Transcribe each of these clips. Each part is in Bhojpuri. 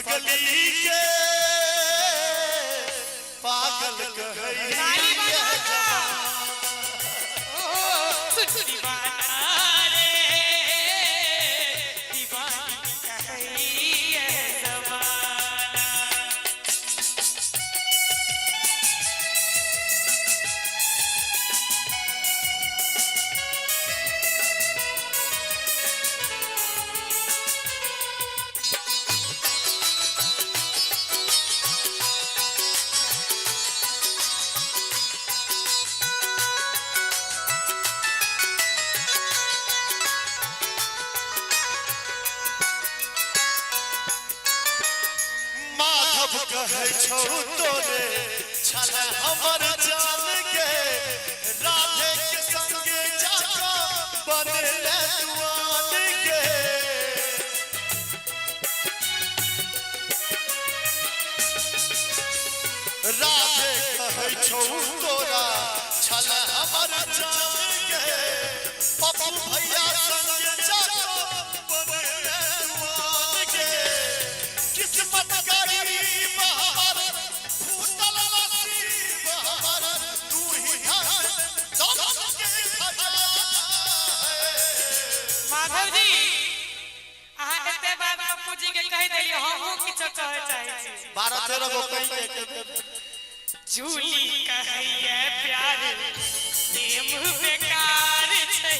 पगली के पागल कहैया कहे छो तोरे छल हमर जान के राधे के संगे जाका बनले दुआन के राधे कहे छो तोरा छल हमर जान के पप्पू भैया संगे जाका बनले दुआन के किस्मत करी माधव जी अहाँ एते बात पप्पू जी के कह देलिए हमहु किछ कहे चाहे छी 12-13 गो कहि के झूली कहैया प्यार प्रेम बेकार छै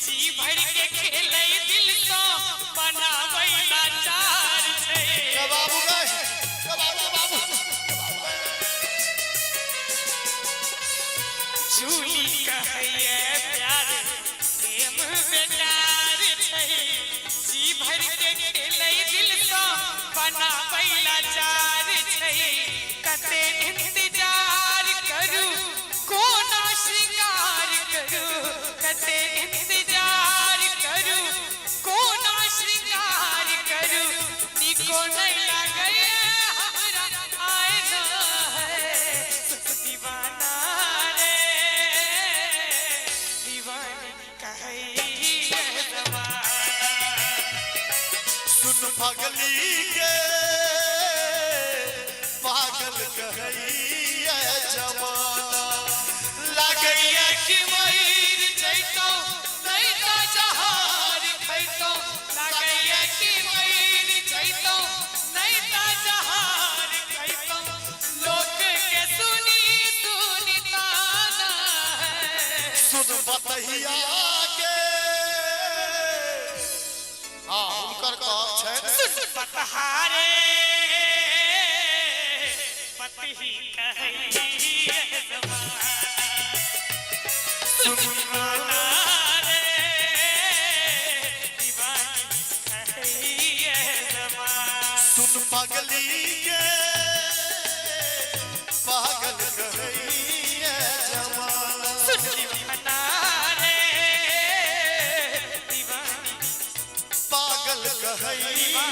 जी भर के खेलै दिल तो बनाबै लाचार छै बाबू गए बाबू झूली कहैया प्यार प्रेम बेकार छै जी भर के खेलै दिल तो बनाबै लाचार छै कते इंतजार करू कोना श्रृंगार करू कते इंतजार करू कोना श्रृंगार करू निको नहीं लागै हमरा आए न है दीवाना रे दीवानी कहैया जमाना सुन पगली के पागल कहैया जमाना लागैया कि मर जैतौ नहीं तो जहार खैतौ लागैया कि मर जैतौ नहीं तो जहार खैतौ लोक के सुनी सुनी ताना है सुन बतहिया के हुनकर कहब छै सुन बतहारे पतही कहैया जमाना सुन माना रे दीवानी कहैया जमाना सुन पगली के पागल कहैया जमाना सुन दीवाना रे दीवानी पागल कहैया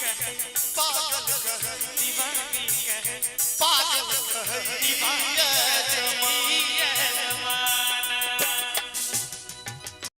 कहे पागल कहैया दीवानी कहे पागल कहैया